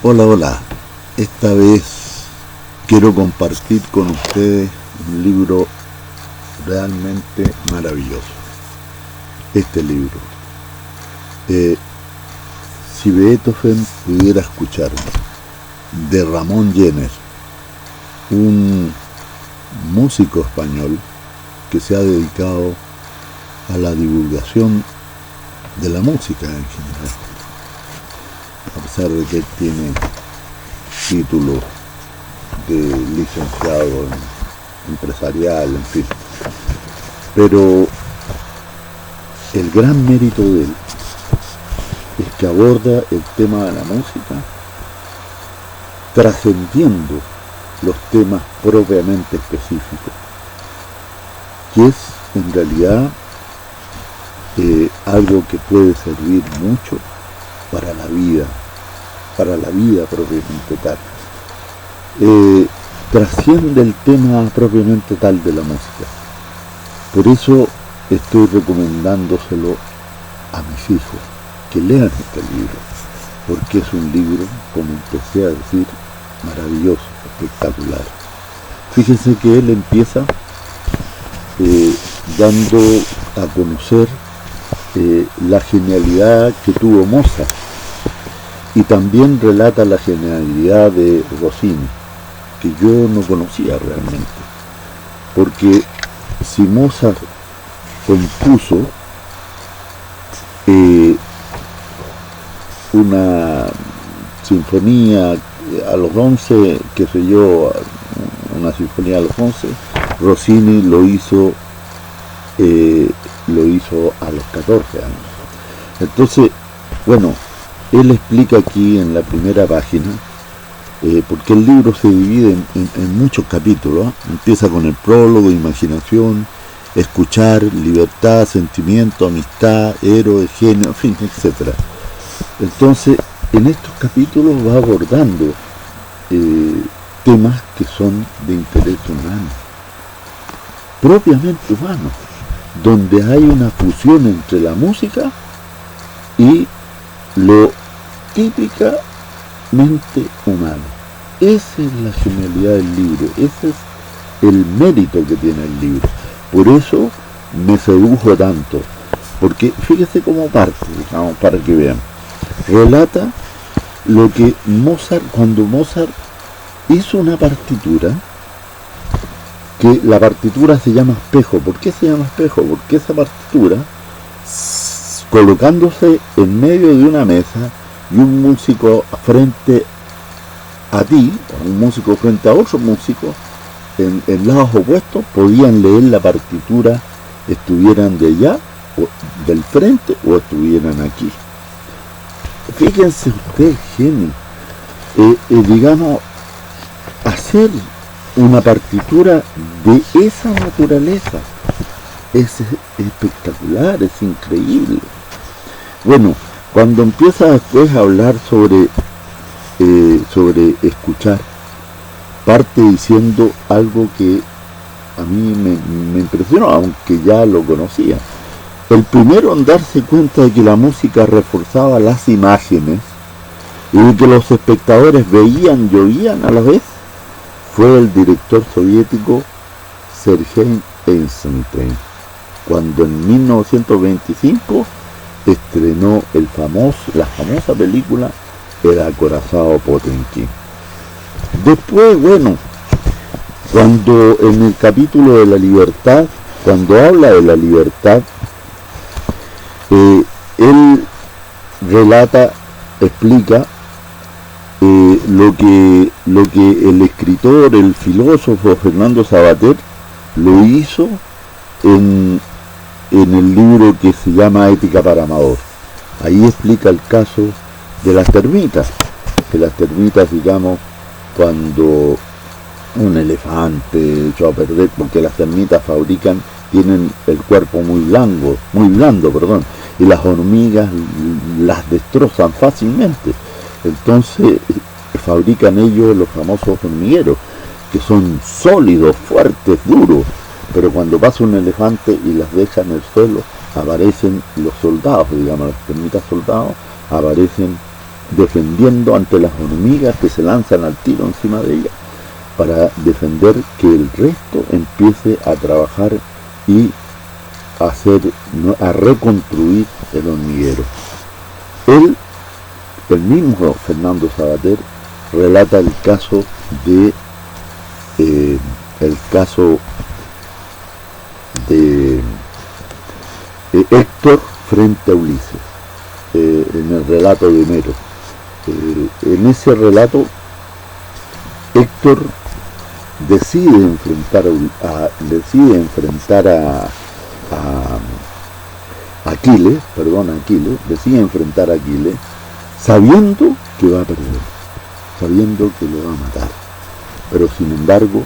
Hola, hola. Esta vez quiero compartir con ustedes un libro realmente maravilloso. Este libro. Si Beethoven pudiera escucharme, de Ramón Jenner, un músico español que se ha dedicado a la divulgación de la música en general, a pesar de que él tiene título de licenciado en empresarial, en fin. Pero el gran mérito de él es que aborda el tema de la música trascendiendo los temas propiamente específicos, que es en realidad algo que puede servir mucho para la vida propiamente tal. Trasciende el tema propiamente tal de la música. Por eso estoy recomendándoselo a mis hijos, que lean este libro, porque es un libro, como empecé a decir, maravilloso, espectacular. Fíjense que él empieza dando a conocer la genialidad que tuvo Mozart, y también relata la genialidad de Rossini, que yo no conocía realmente, porque si Mozart compuso una sinfonía a los 11, qué sé yo, una sinfonía a los 11, Rossini lo hizo a los 14 años. Entonces, bueno, él explica aquí en la primera página, porque el libro se divide en muchos capítulos, ¿eh? Empieza con el prólogo, imaginación, escuchar, libertad, sentimiento, amistad, héroe, genio, en fin, etc. Entonces, en estos capítulos va abordando temas que son de interés humano, propiamente humano, donde hay una fusión entre la música y lo típicamente humano. Esa es la genialidad del libro, ese es el mérito que tiene el libro. Por eso me sedujo tanto, porque fíjese cómo parte, digamos, para que vean. Relata lo que cuando Mozart hizo una partitura, que la partitura se llama espejo. ¿Por qué se llama espejo? Porque esa partitura, colocándose en medio de una mesa y un músico frente a ti, un músico frente a otro músico, en lados opuestos, podían leer la partitura, estuvieran de allá, o del frente, o estuvieran aquí. Fíjense ustedes, genio, digamos, hacer una partitura de esa naturaleza es espectacular, es increíble. Bueno, cuando empieza después a hablar sobre escuchar, parte diciendo algo que a mí me impresionó, aunque ya lo conocía. El primero en darse cuenta de que la música reforzaba las imágenes y de que los espectadores veían y oían a la vez fue el director soviético Sergei Eisenstein, cuando en 1925 estrenó la famosa película El acorazado Potemkin. Después, bueno, cuando en el capítulo de la libertad, cuando habla de la libertad, él relata, explica lo que el escritor, el filósofo Fernando Savater lo hizo en el libro que se llama Ética para Amador. Ahí explica el caso de las termitas, digamos, cuando un elefante echó a perder, porque las termitas tienen el cuerpo muy blando, y las hormigas las destrozan fácilmente. Entonces fabrican ellos los famosos hormigueros, que son sólidos, fuertes, duros, pero cuando pasa un elefante y las deja en el suelo, aparecen los soldados, digamos, las termitas soldados, aparecen defendiendo ante las hormigas que se lanzan al tiro encima de ella, para defender que el resto empiece a trabajar y a reconstruir el hormiguero. El mismo Fernando Savater relata el caso de Héctor frente a Ulises, en el relato de Homero. En ese relato, Héctor decide enfrentar a Aquiles, decide enfrentar a Aquiles, sabiendo que va a perder, sabiendo que lo va a matar, pero sin embargo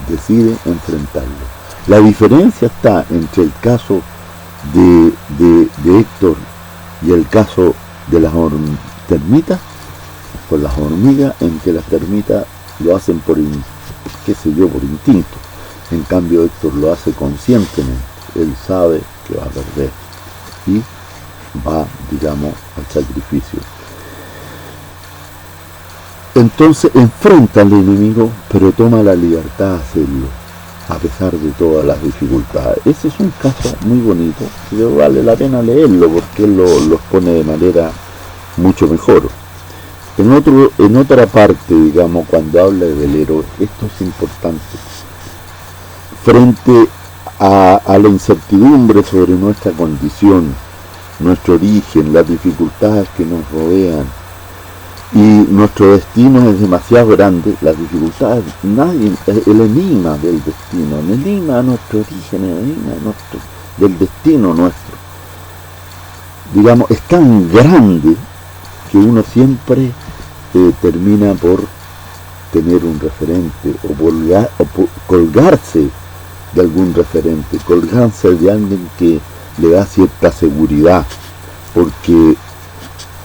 decide enfrentarlo. La diferencia está entre el caso de Héctor y el caso de las termitas, con las hormigas, en que las termitas lo hacen por instinto. En cambio Héctor lo hace conscientemente. Él sabe que va a perder y va, digamos, al sacrificio. Entonces enfrenta al enemigo, pero toma la libertad de hacerlo, a pesar de todas las dificultades. Ese es un caso muy bonito, que vale la pena leerlo, porque él lo pone de manera mucho mejor. En otra parte, digamos, cuando habla de velero, esto es importante. Frente a la incertidumbre sobre nuestra condición, nuestro origen, las dificultades que nos rodean, y nuestro destino es demasiado grande, las dificultades, el enigma del destino, el enigma de nuestro origen, el enigma del destino nuestro, digamos, es tan grande que uno siempre termina por tener un referente o por colgarse de algún referente, colgarse de alguien que le da cierta seguridad, porque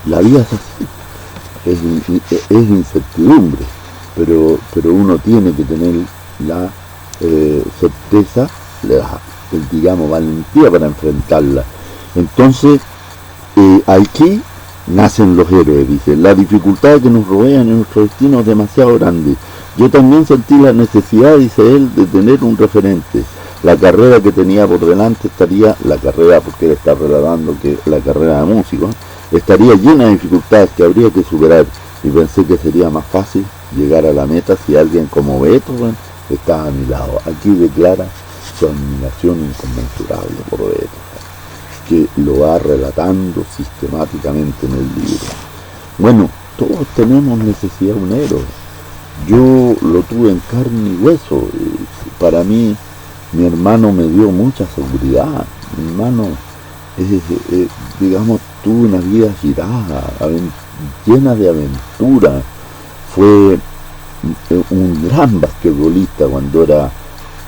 la vida es así, es incertidumbre, pero uno tiene que tener la certeza, digamos, valentía para enfrentarla. Entonces, aquí nacen los héroes, dice. La dificultad que nos rodea en nuestro destino es demasiado grande. Yo también sentí la necesidad, dice él, de tener un referente. La carrera que tenía por delante porque él está relatando que la carrera de músico, estaría llena de dificultades que habría que superar, y pensé que sería más fácil llegar a la meta si alguien como Beethoven estaba a mi lado. Aquí declara su admiración inconmensurable por Beethoven, que lo va relatando sistemáticamente en el libro. Bueno, todos tenemos necesidad de un héroe. Yo lo tuve en carne y hueso. Para mí, mi hermano me dio mucha seguridad. Mi hermano, digamos, tuvo una vida girada, llena de aventura. Fue un gran basquetbolista cuando era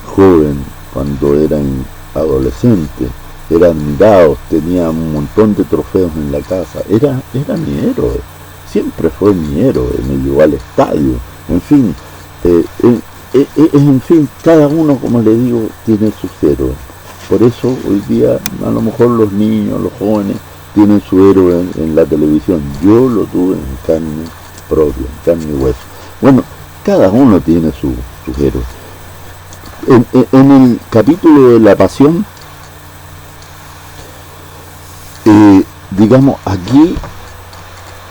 joven, cuando era adolescente. Era admirado, tenía un montón de trofeos en la casa. Era mi héroe, siempre fue mi héroe, me llevó al estadio. En fin, cada uno, como le digo, tiene sus héroes. Por eso hoy día a lo mejor los niños, los jóvenes tienen su héroe en la televisión. Yo lo tuve en carne propia, en carne y hueso. Bueno, cada uno tiene sus héroes. En el capítulo de la pasión, digamos, aquí,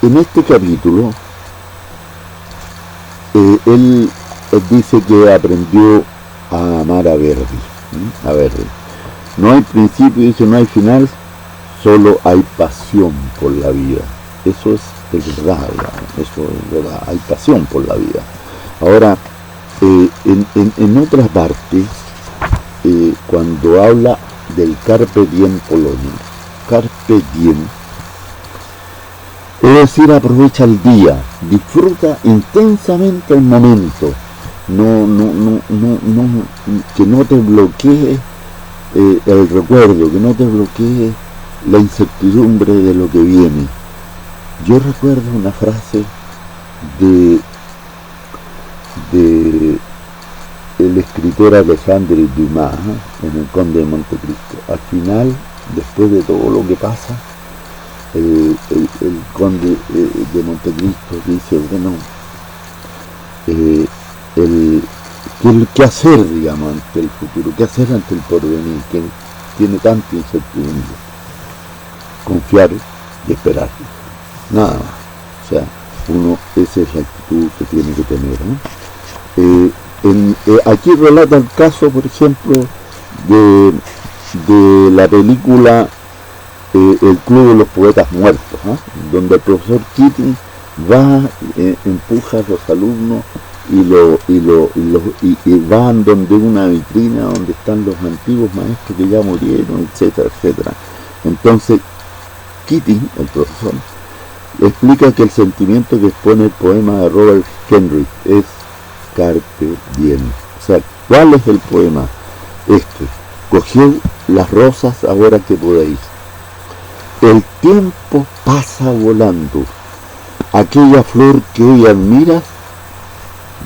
en este capítulo, él dice que aprendió a amar a Verdi. No hay principio, dice, no hay final, solo hay pasión por la vida. Eso es verdad, hay pasión por la vida. Ahora, en otra parte, cuando habla del Carpe Diem Polonio, Carpe Diem, es decir, aprovecha el día, disfruta intensamente el momento, que no te bloquee el recuerdo, que no te bloquee la incertidumbre de lo que viene. Yo recuerdo una frase de el escritor Alexandre Dumas, en El Conde de Montecristo. Al final, después de todo lo que pasa, el conde de Montecristo dice, bueno, ¿qué hacer, digamos, ante el futuro? ¿Qué hacer ante el porvenir? Que tiene tanta incertidumbre. Confiar y esperar. Nada más. O sea, esa es la actitud que tiene que tener, ¿no? Aquí relata el caso, por ejemplo, de la película El Club de los Poetas Muertos, ¿no? Donde el profesor Keating va, empuja a los alumnos y van donde una vitrina donde están los antiguos maestros que ya murieron, etcétera, etcétera. Entonces, Keating, el profesor, explica que el sentimiento que expone el poema de Robert Henry es Carpe Diem. O sea, ¿cuál es el poema? Coged las rosas ahora que podéis. El tiempo pasa volando. Aquella flor que hoy admiras,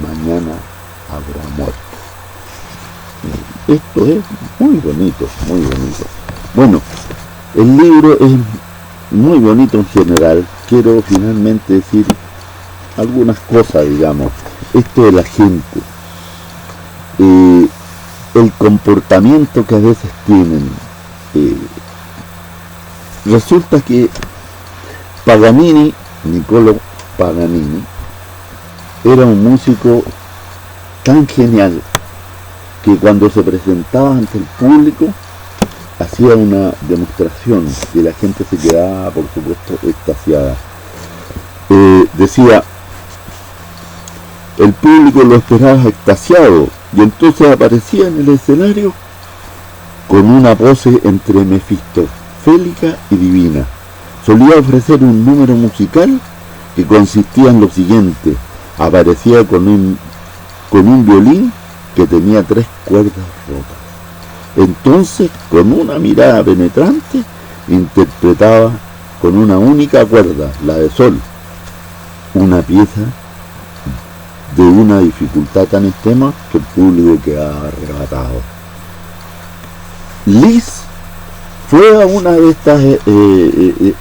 mañana habrá muerto. Esto es muy bonito, muy bonito. Bueno, el libro es muy bonito en general. Quiero finalmente decir algunas cosas, digamos. Esto de la gente, el comportamiento que a veces tienen. Resulta que Paganini, Niccolò Paganini, era un músico tan genial que cuando se presentaba ante el público hacía una demostración y la gente se quedaba, por supuesto, extasiada. Decía, el público lo esperaba extasiado y entonces aparecía en el escenario con una pose entre mefistofélica y divina. Solía ofrecer un número musical que consistía en lo siguiente: aparecía con un violín que tenía 3 cuerdas rotas. Entonces, con una mirada penetrante, interpretaba con una única cuerda, la de sol, una pieza de una dificultad tan extrema que el público quedaba arrebatado. Liszt fue a una de estas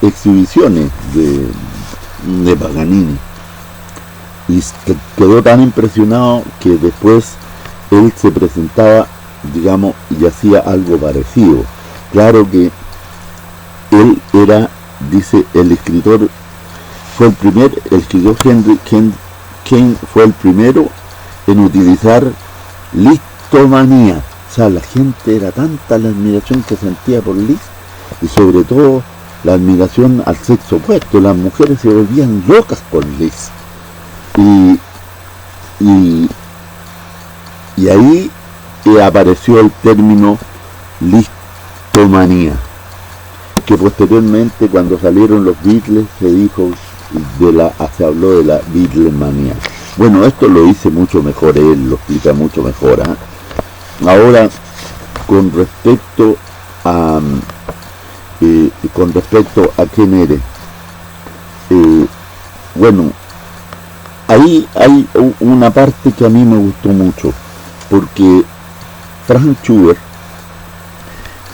exhibiciones de Paganini y quedó tan impresionado que después él se presentaba, digamos, y hacía algo parecido. Claro que él era, dice, el escritor Henry King fue el primero en utilizar listomanía. O sea, la gente era tanta la admiración que sentía por Liszt, y sobre todo la admiración al sexo opuesto. Las mujeres se volvían locas por Liszt. Y ahí apareció el término listomanía, que posteriormente, cuando salieron los Beatles, se habló de la Beatlemanía. Bueno, esto lo dice mucho mejor él, lo explica mucho mejor, ¿eh? Ahora, con respecto a quién eres, bueno, ahí hay una parte que a mí me gustó mucho, porque Franz Schubert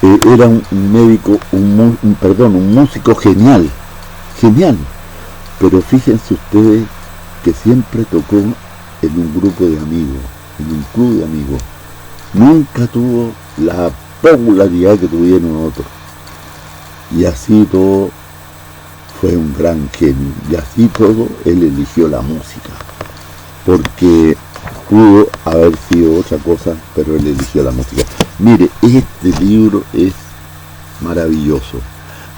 era un médico, un músico genial, pero fíjense ustedes que siempre tocó en un grupo de amigos, en un club de amigos. Nunca tuvo la popularidad que tuvieron otros. Y así todo fue un gran genio. Y así todo él eligió la música. Porque pudo haber sido otra cosa, pero él eligió la música. Mire, este libro es maravilloso.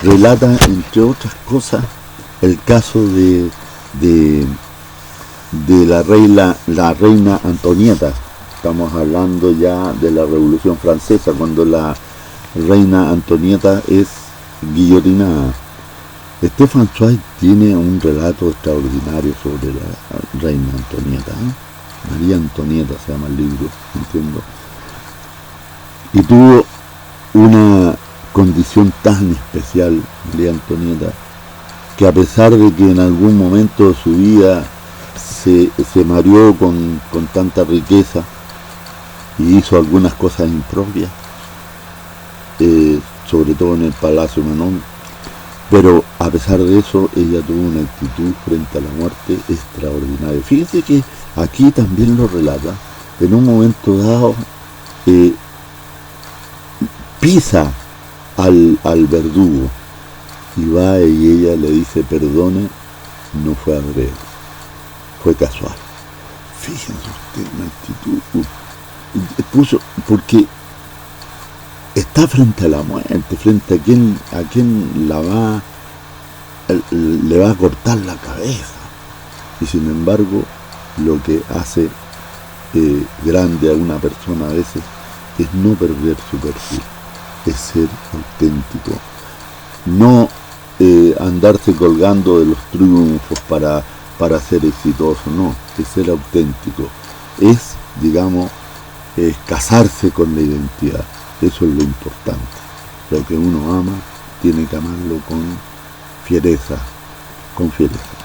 Relata, entre otras cosas, el caso de la reina Antonieta. Estamos hablando ya de la Revolución Francesa, cuando la reina Antonieta es guillotinada. Stefan Zweig tiene un relato extraordinario sobre la reina Antonieta, ¿eh? María Antonieta se llama el libro, entiendo. Y tuvo una condición tan especial, María Antonieta, que a pesar de que en algún momento de su vida se mareó con tanta riqueza y hizo algunas cosas impropias, sobre todo en el Palacio Manon, Pero a pesar de eso, ella tuvo una actitud frente a la muerte extraordinaria. Fíjense que aquí también lo relata. En un momento dado, eh, pisa al verdugo y va y ella le dice: perdone, no fue adrede, fue casual. Fíjense usted, una actitud, porque está frente a la muerte, frente a quien le va a cortar la cabeza, y sin embargo lo que hace grande a una persona a veces es no perder su perfil, es ser auténtico, no andarse colgando de los triunfos para ser exitoso, no, es ser auténtico, es, digamos, casarse con la identidad. Eso es lo importante. Lo que uno ama, tiene que amarlo con fiereza, con fiereza.